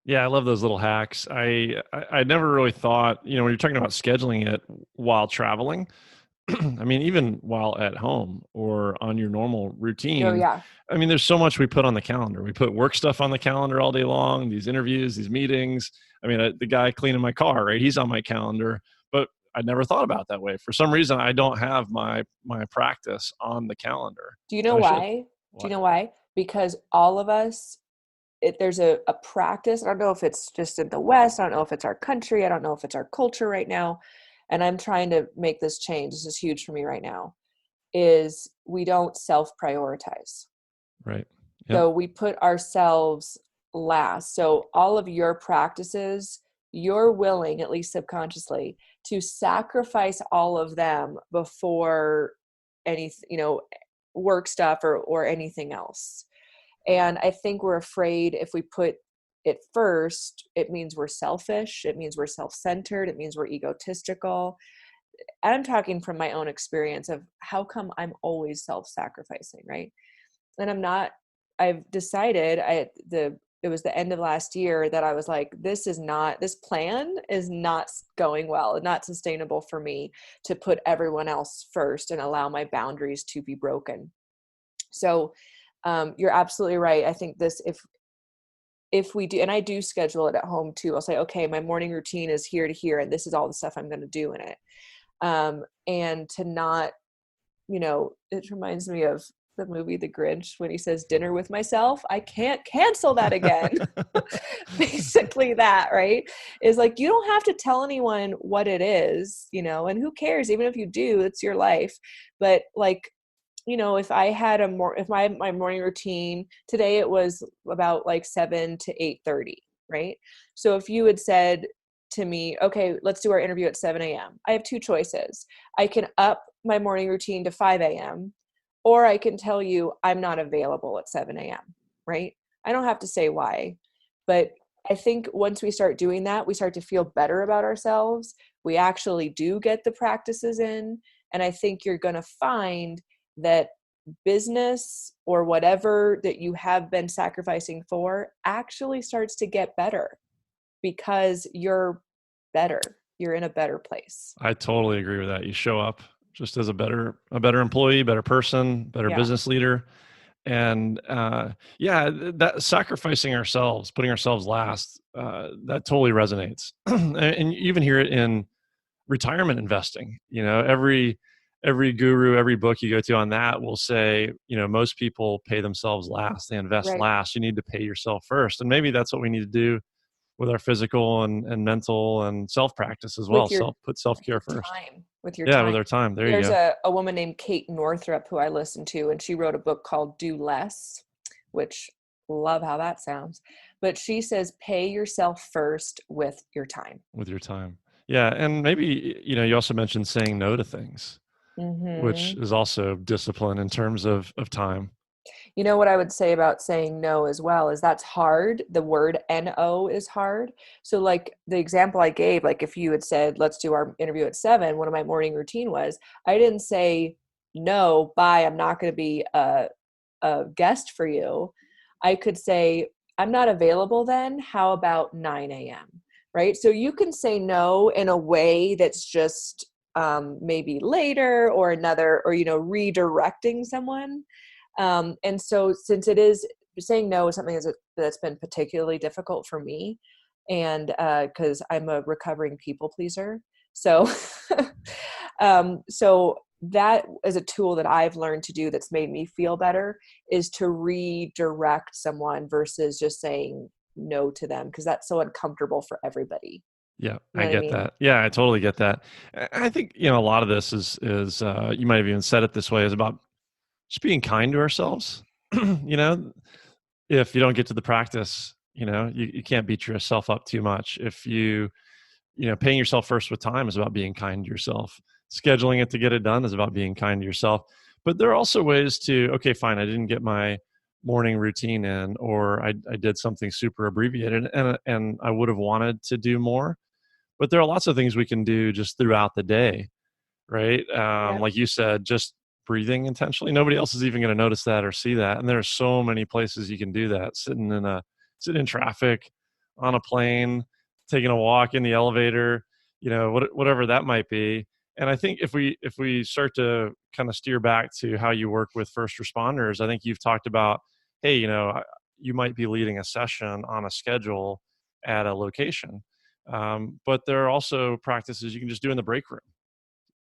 Yeah, I love those little hacks. I never really thought, when you're talking about scheduling it while traveling, I mean, even while at home or on your normal routine. Oh, yeah. I mean, there's so much we put on the calendar. We put work stuff on the calendar all day long, these interviews, these meetings. I mean, the guy cleaning my car, right? He's on my calendar, but I never thought about it that way. For some reason, I don't have my practice on the calendar. Do you know why? Do you know why? Because all of us, there's a practice. I don't know if it's just in the West. I don't know if it's our country. I don't know if it's our culture right now. And I'm trying to make this change. This is huge for me right now, is we don't self-prioritize. Right. Yep. So we put ourselves last. So all of your practices, you're willing, at least subconsciously, to sacrifice all of them before any, work stuff or anything else. And I think we're afraid if we put it first, it means we're selfish. It means we're self-centered. It means we're egotistical. And I'm talking from my own experience of how come I'm always self-sacrificing, right? And I'm not. I've decided it was the end of last year that I was like, this plan is not going well, not sustainable for me to put everyone else first and allow my boundaries to be broken. So you're absolutely right. I think if we do, and I do schedule it at home too, I'll say, okay, my morning routine is here to here, and this is all the stuff I'm going to do in it. And to not, it reminds me of the movie The Grinch when he says dinner with myself. I can't cancel that again. Basically that, right? Is like, you don't have to tell anyone what it is, and who cares? Even if you do, it's your life. But like, if I had my morning routine today, it was about like 7 to 8:30, right? So if you had said to me, okay, let's do our interview at 7 a.m. I have two choices. I can up my morning routine to 5 a.m. or I can tell you I'm not available at 7 a.m., right? I don't have to say why, but I think once we start doing that, we start to feel better about ourselves. We actually do get the practices in. And I think you're going to find that business or whatever that you have been sacrificing for actually starts to get better because you're better. You're in a better place. I totally agree with that. You show up just as a better employee, better person, better Yeah. business leader. And that sacrificing ourselves, putting ourselves last, that totally resonates. And you even hear it in retirement investing. Every guru, every book you go to on that will say, most people pay themselves last. They invest Right. last. You need to pay yourself first. And maybe that's what we need to do with our physical and mental and self practice as well. Put self-care first. With your Yeah, time. with our time. There There's you go. a woman named Kate Northrup who I listened to, and she wrote a book called Do Less, which love how that sounds. But she says, pay yourself first with your time. With your time. Yeah. And maybe, you also mentioned saying no to things, which Mm-hmm. is also discipline in terms of time. You know what I would say about saying no as well is that's hard. The word no is hard. So like the example I gave, like if you had said, let's do our interview at 7, one of my morning routine was, I didn't say no, bye, I'm not going to be a guest for you. I could say, I'm not available then. How about 9 a.m.? Right. So you can say no in a way that's just maybe later or another, or, redirecting someone. And so since it is saying no is something that's been particularly difficult for me, and because I'm a recovering people pleaser. So, so that is a tool that I've learned to do that's made me feel better, is to redirect someone versus just saying no to them, because that's so uncomfortable for everybody. Yeah, You I know what I get mean? that. Yeah, I totally get that. I think, a lot of this is you might have even said it this way, is about just being kind to ourselves. If you don't get to the practice, you can't beat yourself up too much. If paying yourself first with time is about being kind to yourself. Scheduling it to get it done is about being kind to yourself. But there are also ways to, okay, fine, I didn't get my morning routine in, or I did something super abbreviated and I would have wanted to do more. But there are lots of things we can do just throughout the day, right? Yep. Like you said, just breathing intentionally. Nobody else is even going to notice that or see that. And there are so many places you can do that. Sitting in traffic, on a plane, taking a walk in the elevator, whatever that might be. And I think if we start to kind of steer back to how you work with first responders, I think you've talked about, hey, you might be leading a session on a schedule at a location. But there are also practices you can just do in the break room,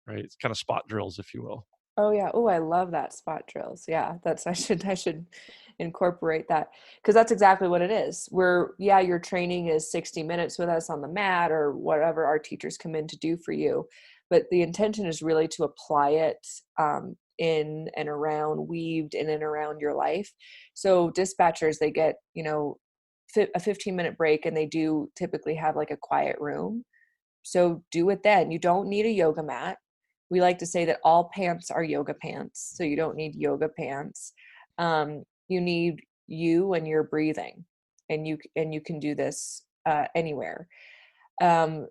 right? It's kind of spot drills, if you will. Oh yeah. Oh, I love that, spot drills. Yeah, I should incorporate that, because that's exactly what it is. Your training is 60 minutes with us on the mat or whatever our teachers come in to do for you. But the intention is really to apply it in and around, weaved in and around your life. So dispatchers, they get, a 15-minute break, and they do typically have like a quiet room. So do it then. You don't need a yoga mat. we like to say that all pants are yoga pants. So you don't need yoga pants. You need you and your breathing, and you can do this anywhere. I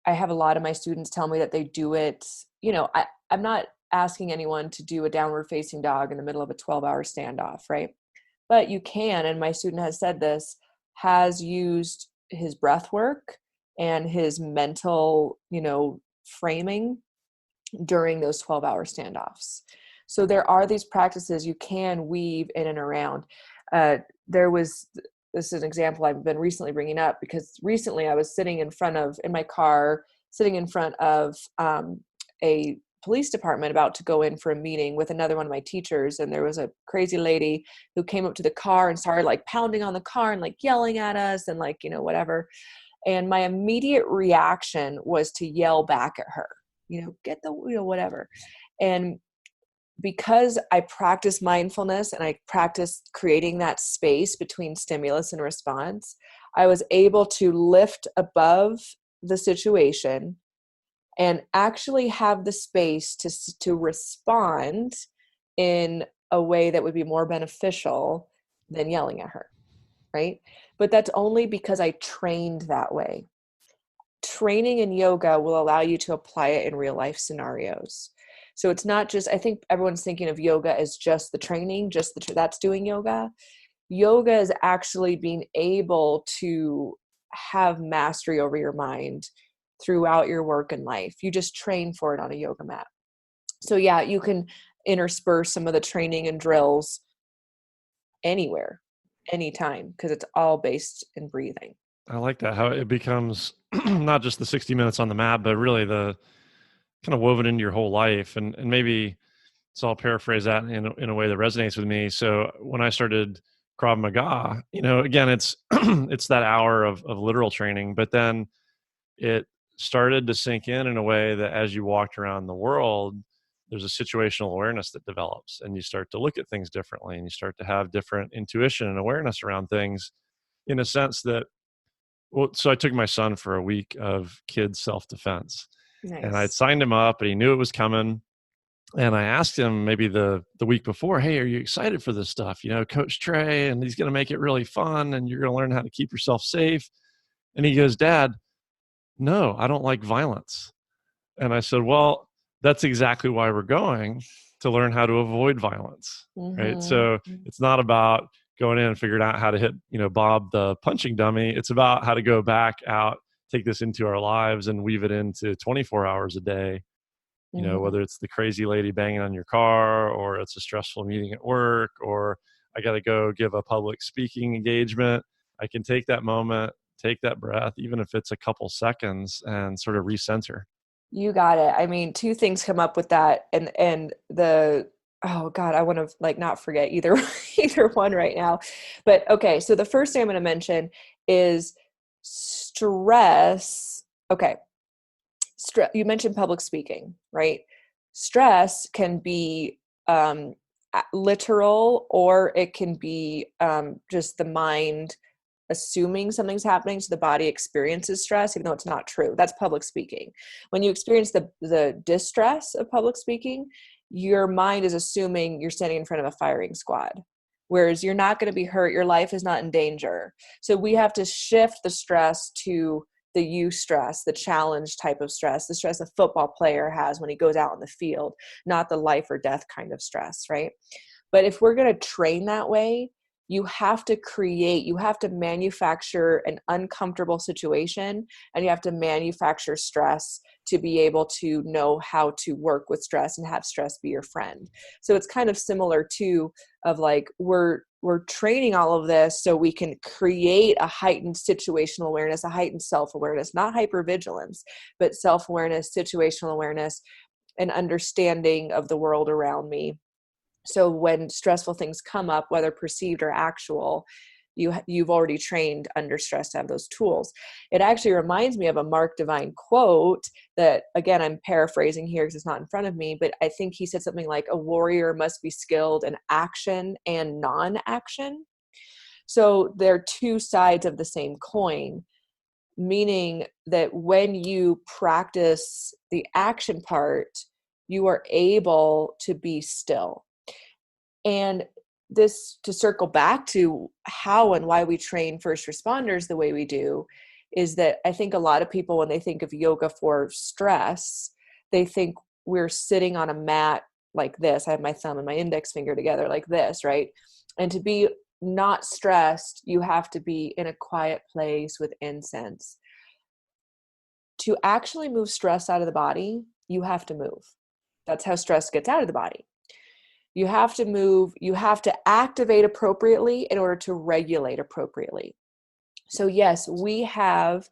have a lot of my students tell me that they do it, I'm not asking anyone to do a downward facing dog in the middle of a 12-hour standoff, right? But you can, and my student has said this, has used his breath work and his mental, framing during those 12-hour standoffs. So there are these practices you can weave in and around. This is an example I've been recently bringing up, because recently I was in my car, sitting in front of a police department about to go in for a meeting with another one of my teachers. And there was a crazy lady who came up to the car and started like pounding on the car and like yelling at us and like, whatever. And my immediate reaction was to yell back at her, get the, whatever. And because I practice mindfulness and I practice creating that space between stimulus and response, I was able to lift above the situation and actually have the space to respond in a way that would be more beneficial than yelling at her, right? But that's only because I trained that way. Training in yoga will allow you to apply it in real life scenarios. So it's not just, I think everyone's thinking of yoga as just the training, that's doing yoga. Yoga is actually being able to have mastery over your mind throughout your work and life. You just train for it on a yoga mat. So yeah, you can intersperse some of the training and drills anywhere, anytime, because it's all based in breathing. I like that, how it becomes not just the 60 minutes on the mat, but really the kind of woven into your whole life. And maybe, so I'll paraphrase that in a way that resonates with me. So when I started Krav Maga, again, it's it's that hour of literal training, but then it started to sink in a way that as you walked around the world, there's a situational awareness that develops, and you start to look at things differently, and you start to have different intuition and awareness around things, in a sense that, so I took my son for a week of kids self-defense. Nice. And I'd signed him up, and he knew it was coming. And I asked him maybe the week before, hey, are you excited for this stuff? Coach Trey, and he's going to make it really fun, and you're going to learn how to keep yourself safe. And he goes, Dad, no, I don't like violence. And I said, well, that's exactly why we're going, to learn how to avoid violence, right? So it's not about going in and figuring out how to hit, Bob the punching dummy. It's about how to go back out, take this into our lives and weave it into 24 hours a day. Whether it's the crazy lady banging on your car, or it's a stressful meeting at work, or I got to go give a public speaking engagement, I can take that moment, take that breath, even if it's a couple seconds, and sort of recenter. You got it. I mean, two things come up with that, and oh God, I want to like not forget either one right now. But okay, so the first thing I'm going to mention is stress. Okay. You mentioned public speaking, right? Stress can be literal, or it can be just the mind assuming something's happening, so the body experiences stress even though it's not true. That's public speaking. When you experience the distress of public speaking, your mind is assuming you're standing in front of a firing squad, whereas you're not going to be hurt. Your life is not in danger. So we have to shift the stress to the you stress, the challenge type of stress, the stress a football player has when he goes out on the field, not the life or death kind of stress, right? But if we're going to train that way, you have to manufacture an uncomfortable situation, and you have to manufacture stress to be able to know how to work with stress and have stress be your friend. So it's kind of similar to of like, we're training all of this so we can create a heightened situational awareness, a heightened self-awareness, not hypervigilance, but self-awareness, situational awareness, and understanding of the world around me. So when stressful things come up, whether perceived or actual, you've already trained under stress to have those tools. It actually reminds me of a Mark Divine quote that, again, I'm paraphrasing here because it's not in front of me, but I think he said something like, a warrior must be skilled in action and non-action. So they're two sides of the same coin, meaning that when you practice the action part, you are able to be still. And this, to circle back to how and why we train first responders the way we do, is that I think a lot of people, when they think of yoga for stress, they think we're sitting on a mat like this. I have my thumb and my index finger together like this, right? And to be not stressed, you have to be in a quiet place with incense. To actually move stress out of the body, you have to move. That's how stress gets out of the body. You have to move, you have to activate appropriately in order to regulate appropriately. So yes, we have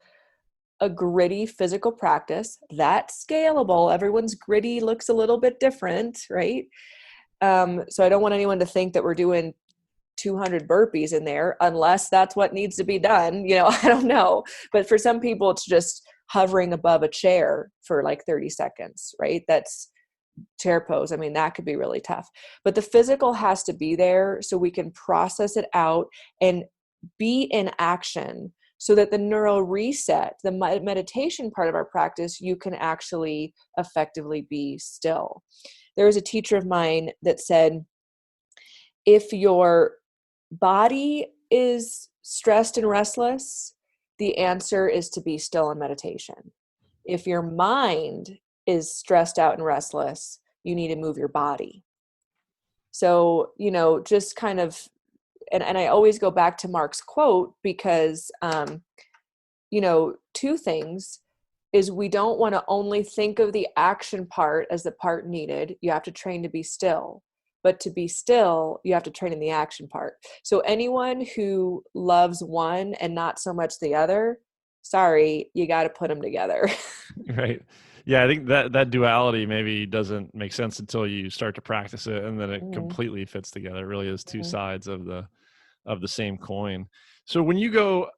a gritty physical practice that's scalable. Everyone's gritty looks a little bit different, right? So I don't want anyone to think that we're doing 200 burpees in there, unless that's what needs to be done. I don't know. But for some people, it's just hovering above a chair for like 30 seconds, right? That's chair pose. I mean, that could be really tough. But the physical has to be there so we can process it out and be in action, so that the neural reset, the meditation part of our practice, you can actually effectively be still. There was a teacher of mine that said, if your body is stressed and restless, the answer is to be still in meditation. If your mind is stressed out and restless, you need to move your body. So, just kind of, and I always go back to Mark's quote because, two things is, we don't want to only think of the action part as the part needed. You have to train to be still. But to be still, you have to train in the action part. So anyone who loves one and not so much the other, sorry, you got to put them together. Right. Yeah, I think that duality maybe doesn't make sense until you start to practice it, and then it completely fits together. It really is two sides of the same coin. So when you go,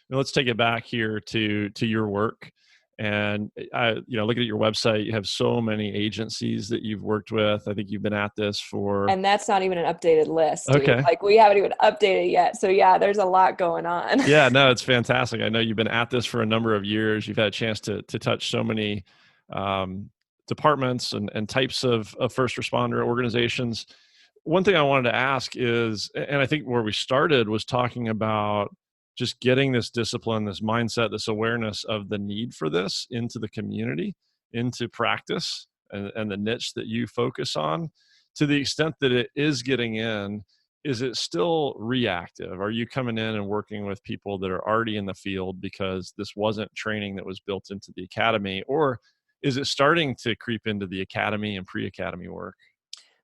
let's take it back here to your work. And looking at your website, you have so many agencies that you've worked with. I think you've been at this for, and that's not even an updated list, dude. Okay. Like, we haven't even updated yet. So yeah, there's a lot going on. Yeah, no, it's fantastic. I know you've been at this for a number of years. You've had a chance to touch so many departments and types of first responder organizations. One thing I wanted to ask is, and I think where we started was talking about just getting this discipline, this mindset, this awareness of the need for this into the community, into practice, and the niche that you focus on. To the extent that it is getting in, is it still reactive? Are you coming in and working with people that are already in the field because this wasn't training that was built into the academy? Or is it starting to creep into the academy and pre-academy work?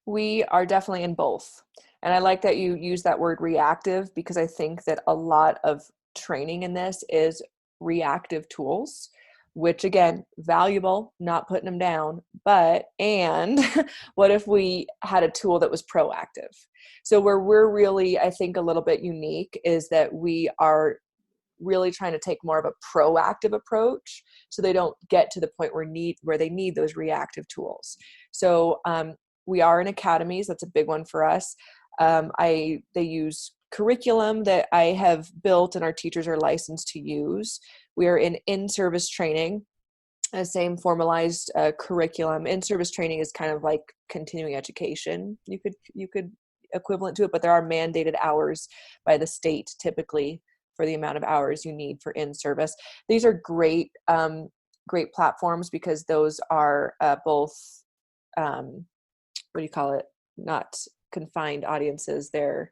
We are definitely in both. And I like that you use that word reactive, because I think that a lot of training in this is reactive tools, which again, valuable, not putting them down, and what if we had a tool that was proactive? So where we're really, I think, a little bit unique is that we are really trying to take more of a proactive approach, so they don't get to the point where they need those reactive tools. So we are in academies. That's a big one for us. They use curriculum that I have built and our teachers are licensed to use. We are in-service training, the same formalized curriculum. In-service training is kind of like continuing education. You could equivalent to it, but there are mandated hours by the state typically for the amount of hours you need for in-service. These are great platforms, because those are both, what do you call it? Not confined audiences. They're,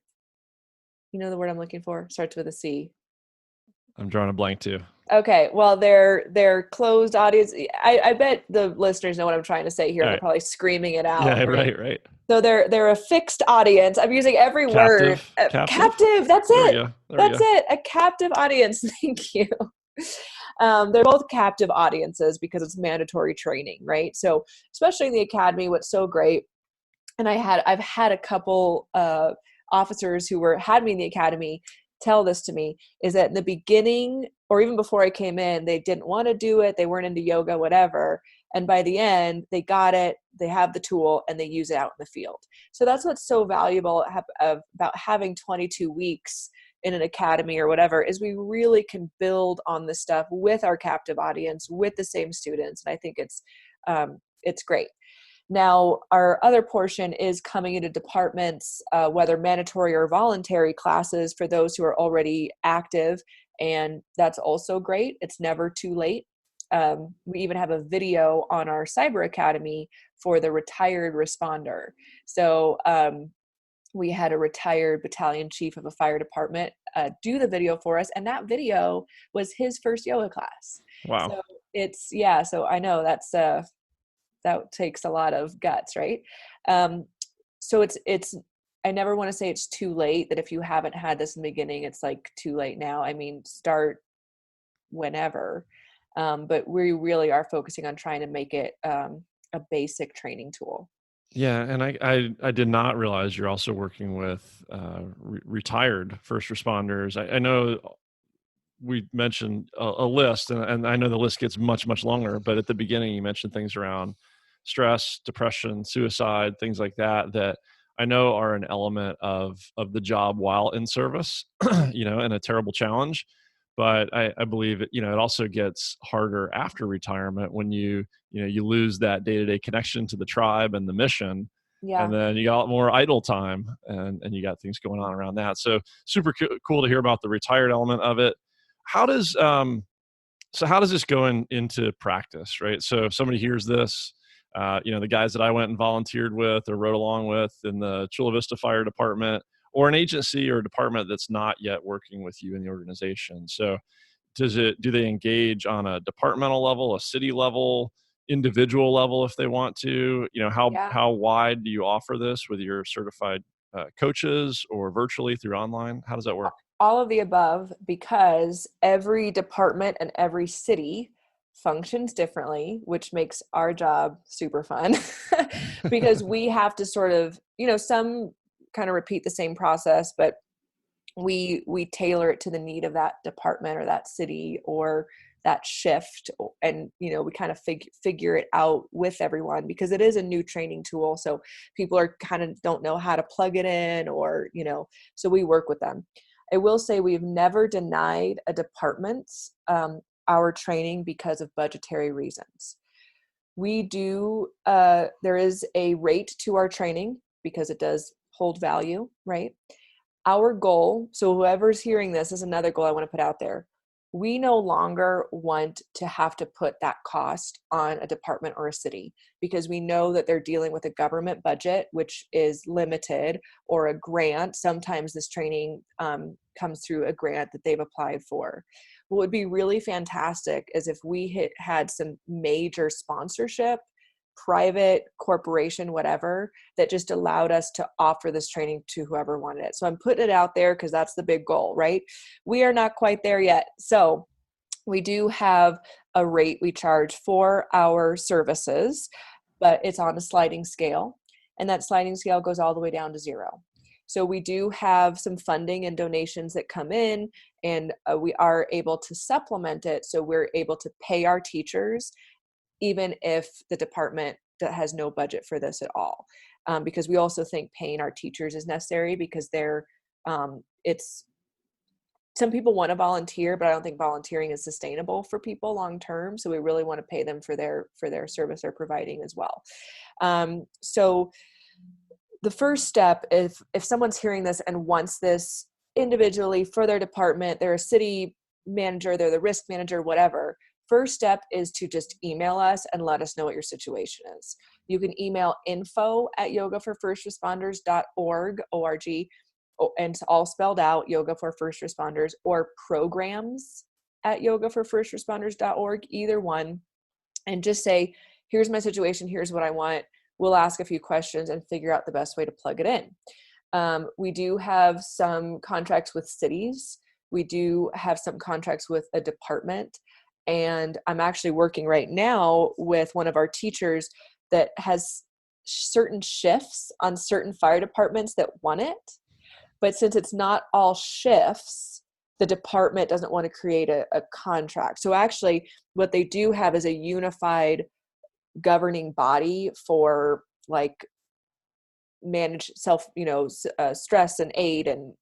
the word I'm looking for starts with a C. I'm drawing a blank too. Okay. Well, they're closed audience. I bet the listeners know what I'm trying to say here. Right. They're probably screaming it out. Yeah, right. So they're a fixed audience. I'm using every word. Captive. That's it. That's it. A captive audience. Thank you. They're both captive audiences because it's mandatory training, right? So especially in the academy, what's so great, and I've had a couple officers who had me in the academy tell this to me, is that in the beginning, or even before I came in, they didn't want to do it. They weren't into yoga, whatever. And by the end, they got it, they have the tool, and they use it out in the field. So that's what's so valuable about having 22 weeks in an academy or whatever, is we really can build on this stuff with our captive audience, with the same students. And I think it's it's great. Now, our other portion is coming into departments, whether mandatory or voluntary classes for those who are already active, and that's also great. It's never too late. We even have a video on our Cyber Academy for the retired responder. So we had a retired battalion chief of a fire department do the video for us, and that video was his first yoga class. Wow. So so I know that takes a lot of guts, right? So it's I never want to say it's too late, that if you haven't had this in the beginning, it's like too late now. I mean, start whenever. But we really are focusing on trying to make it a basic training tool. Yeah, and I did not realize you're also working with retired first responders. I know we mentioned a list, and I know the list gets much, much longer, but at the beginning you mentioned things around stress, depression, suicide, things like that, that I know are an element of the job while in service, and a terrible challenge. But I believe it also gets harder after retirement when you lose that day-to-day connection to the tribe and the mission. And Yeah. then you got more idle time, and you got things going on around that. So super cool to hear about the retired element of it. How does how does this go into practice, right? So if somebody hears this, the guys that I went and volunteered with or rode along with in the Chula Vista Fire Department, or an agency or department that's not yet working with you in the organization. So do they engage on a departmental level, a city level, individual level if they want to? Yeah. How wide do you offer this with your certified coaches, or virtually through online? How does that work? All of the above, because every department and every city functions differently, which makes our job super fun because we have to sort of, some kind of repeat the same process, but we tailor it to the need of that department or that city or that shift. And we kind of figure it out with everyone, because it is a new training tool, so people are kind of don't know how to plug it in, or so we work with them. I will say we've never denied a department our training because of budgetary reasons. We do there is a rate to our training because it does hold value, right? Our goal, so whoever's hearing this, is another goal I want to put out there. We no longer want to have to put that cost on a department or a city, because we know that they're dealing with a government budget, which is limited, or a grant. Sometimes this training comes through a grant that they've applied for. What would be really fantastic is if we had some major sponsorship, private corporation, whatever, that just allowed us to offer this training to whoever wanted it. So I'm putting it out there because that's the big goal, right? We are not quite there yet. So we do have a rate we charge for our services, but it's on a sliding scale. And that sliding scale goes all the way down to zero. So we do have some funding and donations that come in, and we are able to supplement it. So we're able to pay our teachers even if the department has no budget for this at all. Because we also think paying our teachers is necessary, because it's, some people want to volunteer, but I don't think volunteering is sustainable for people long term. So we really want to pay them for their service they're providing as well. So the first step, if someone's hearing this and wants this individually for their department, they're a city manager, they're the risk manager, whatever, first step is to just email us and let us know what your situation is. You can email info@yogaforfirstresponders.org, O-R-G, and it's all spelled out, Yoga for First Responders, or programs@yogaforfirstresponders.org, either one. And just say, here's my situation, here's what I want. We'll ask a few questions and figure out the best way to plug it in. We do have some contracts with cities. We do have some contracts with a department. And I'm actually working right now with one of our teachers that has certain shifts on certain fire departments that want it. But since it's not all shifts, the department doesn't want to create a contract. So actually what they do have is a unified governing body for like manage stress and aid and,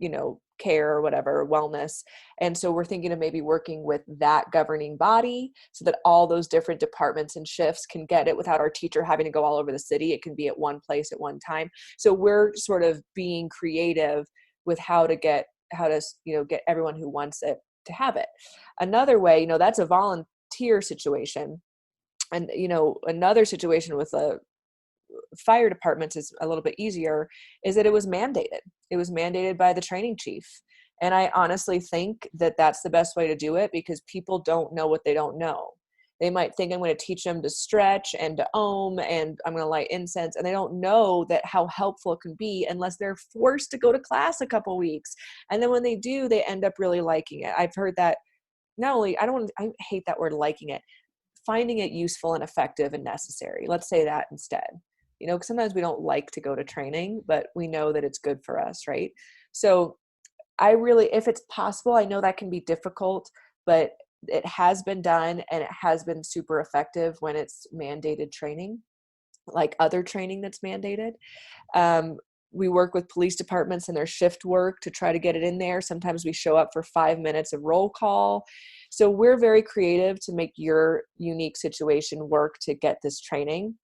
care or whatever, wellness. And so we're thinking of maybe working with that governing body so that all those different departments and shifts can get it without our teacher having to go all over the city. It can be at one place at one time. So we're sort of being creative with how to get everyone who wants it to have it. Another way, that's a volunteer situation. And, another situation with a fire departments is a little bit easier, is that it was mandated. It was mandated by the training chief. And I honestly think that that's the best way to do it, because people don't know what they don't know. They might think I'm going to teach them to stretch and to ohm and I'm going to light incense. And they don't know that how helpful it can be unless they're forced to go to class a couple weeks. And then when they do, they end up really liking it. I've heard that I hate that word, liking it, finding it useful and effective and necessary. Let's say that instead. Because sometimes we don't like to go to training, but we know that it's good for us, right? So if it's possible, I know that can be difficult, but it has been done and it has been super effective when it's mandated training, like other training that's mandated. We work with police departments and their shift work to try to get it in there. Sometimes we show up for 5 minutes of roll call. So we're very creative to make your unique situation work to get this training.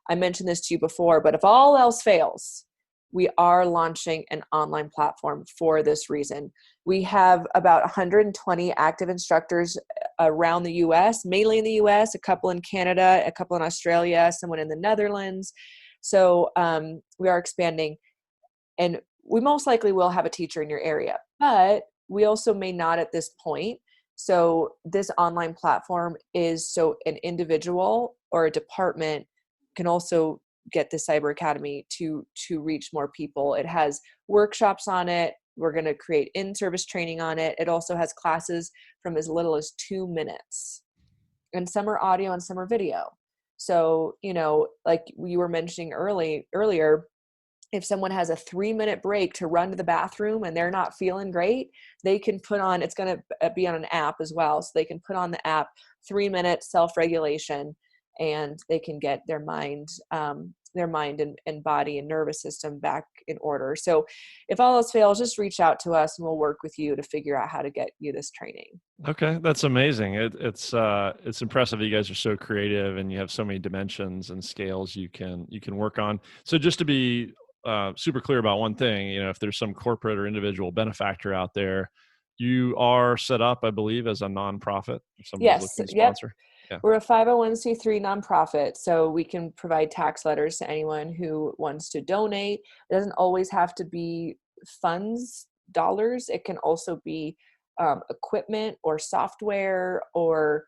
I mentioned this to you before, but if all else fails, we are launching an online platform for this reason. We have about 120 active instructors around the US, mainly in the US, a couple in Canada, a couple in Australia, someone in the Netherlands. So we are expanding, and we most likely will have a teacher in your area, but we also may not at this point. So this online platform is so an individual or a department can also get the Cyber Academy to reach more people. It has workshops on it. We're going to create in-service training on it. It also has classes from as little as 2 minutes, and some are audio and some are video. So, like you were mentioning earlier, if someone has a 3-minute break to run to the bathroom and they're not feeling great, they can put on, it's going to be on an app as well. So they can put on the app 3 minutes self-regulation, and they can get their mind and body and nervous system back in order. So if all else fails, just reach out to us and we'll work with you to figure out how to get you this training. Okay, that's amazing. It's impressive that you guys are so creative and you have so many dimensions and scales you can work on. So just to be super clear about one thing, if there's some corporate or individual benefactor out there, you are set up, I believe, as a nonprofit. If somebody's looking to sponsor. Yeah. We're a 501c3 nonprofit, so we can provide tax letters to anyone who wants to donate. It doesn't always have to be funds, dollars. It can also be equipment or software or,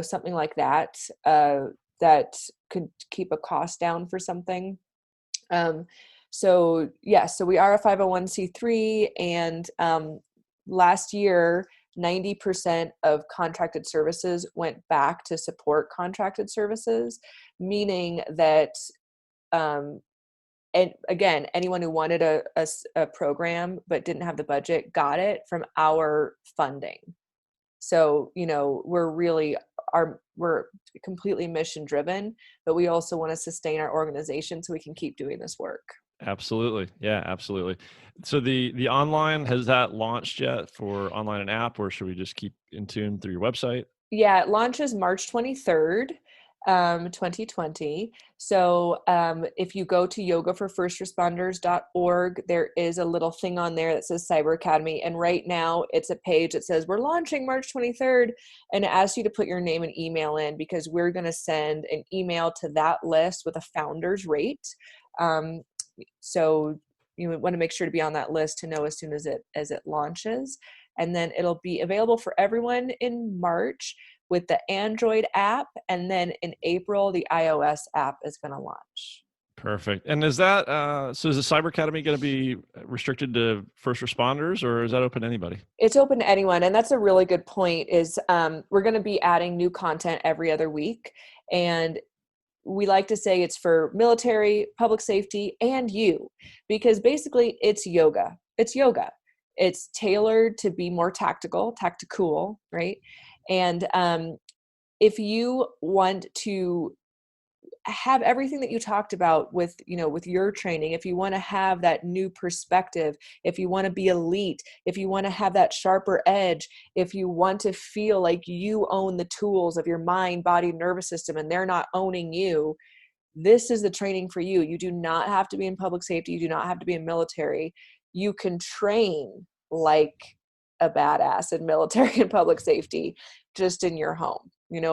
something like that, that could keep a cost down for something. So we are a 501c3, and last year, 90% of contracted services went back to support contracted services, meaning that, and again, anyone who wanted a program but didn't have the budget got it from our funding. So, we're completely mission driven, but we also want to sustain our organization so we can keep doing this work. Absolutely. Yeah, absolutely. So the online, has that launched yet for online and app, or should we just keep in tune through your website? Yeah, it launches March 23rd, 2020. So if you go to yogaforfirstresponders.org, there is a little thing on there that says Cyber Academy. And right now it's a page that says we're launching March 23rd, and it asks you to put your name and email in, because we're going to send an email to that list with a founder's rate. So you want to make sure to be on that list to know as soon as it launches. And then it'll be available for everyone in March with the Android app. And then in April, the iOS app is going to launch. Perfect. And is that, so is the Cyber Academy going to be restricted to first responders, or is that open to anybody? It's open to anyone. And that's a really good point, is we're going to be adding new content every other week. And we like to say it's for military, public safety, and you, because basically it's yoga. It's yoga. It's tailored to be more tactical, right? And if you want to have everything that you talked about with, with your training, if you want to have that new perspective, if you want to be elite, if you want to have that sharper edge, if you want to feel like you own the tools of your mind, body, nervous system, and they're not owning you, this is the training for you. You do not have to be in public safety. You do not have to be in military. You can train like a badass in military and public safety just in your home,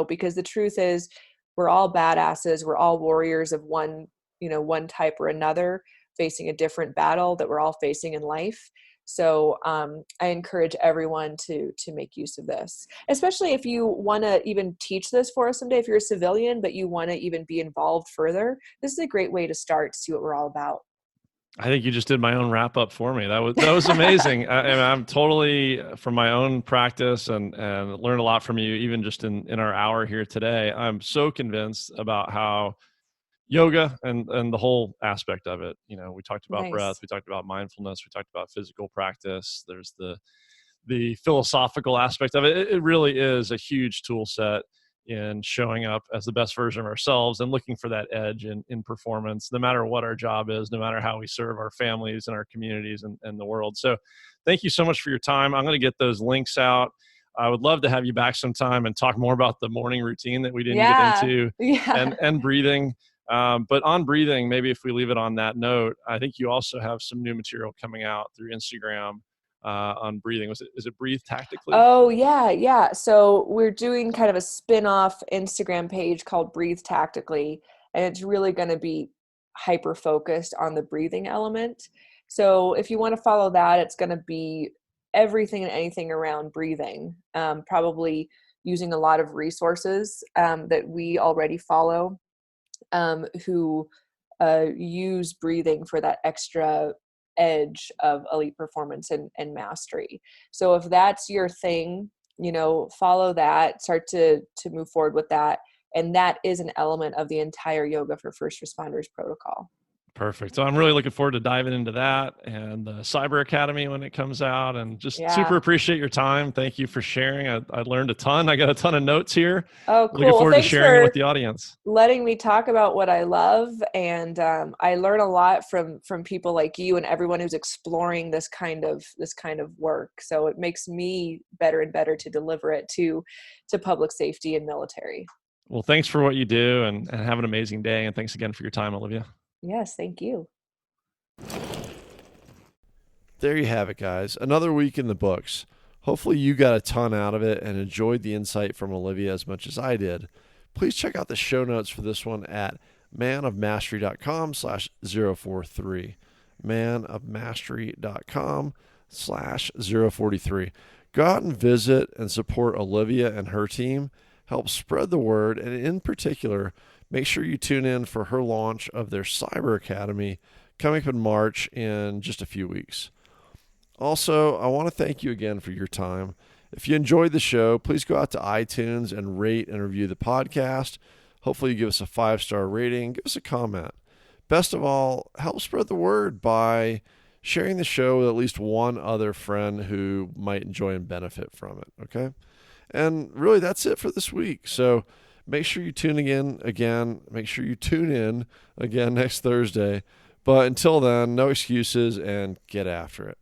because the truth is we're all badasses. We're all warriors of one type or another, facing a different battle that we're all facing in life. So I encourage everyone to make use of this, especially if you want to even teach this for us someday. If you're a civilian, but you want to even be involved further, this is a great way to start to see what we're all about. I think you just did my own wrap up for me. That was amazing. I'm totally, from my own practice and learned a lot from you, even just in our hour here today. I'm so convinced about how yoga and the whole aspect of it. We talked about Nice. breath, we talked about mindfulness, we talked about physical practice. There's the philosophical aspect of it. It really is a huge tool set in showing up as the best version of ourselves and looking for that edge in performance, no matter what our job is, no matter how we serve our families and our communities and the world. So thank you so much for your time. I'm going to get those links out. I would love to have you back sometime and talk more about the morning routine that we didn't get into and breathing. But on breathing, maybe if we leave it on that note, I think you also have some new material coming out through Instagram on breathing. Is it Breathe Tactically? Oh, yeah. So we're doing kind of a spin-off Instagram page called Breathe Tactically, and it's really going to be hyper-focused on the breathing element. So if you want to follow that, it's going to be everything and anything around breathing, probably using a lot of resources that we already follow, who use breathing for that extra edge of elite performance and mastery. So if that's your thing, follow that, start to move forward with that. And that is an element of the entire Yoga for First Responders protocol. Perfect. So I'm really looking forward to diving into that and the Cyber Academy when it comes out, and just super appreciate your time. Thank you for sharing. I learned a ton. I got a ton of notes here. Oh, cool. Looking forward to sharing it with the audience. Letting me talk about what I love. And I learn a lot from people like you and everyone who's exploring this kind of work. So it makes me better and better to deliver it to public safety and military. Well, thanks for what you do, and have an amazing day. And thanks again for your time, Olivia. Yes, thank you. There you have it, guys. Another week in the books. Hopefully you got a ton out of it and enjoyed the insight from Olivia as much as I did. Please check out the show notes for this one at manofmastery.com/043. manofmastery.com/043. Go out and visit and support Olivia and her team. Help spread the word, and in particular, make sure you tune in for her launch of their Cyber Academy coming up in March in just a few weeks. Also, I want to thank you again for your time. If you enjoyed the show, please go out to iTunes and rate and review the podcast. Hopefully you give us a 5-star rating, give us a comment. Best of all, help spread the word by sharing the show with at least one other friend who might enjoy and benefit from it, okay? And really, that's it for this week. So make sure you tune in again. Make sure you tune in again next Thursday. But until then, no excuses and get after it.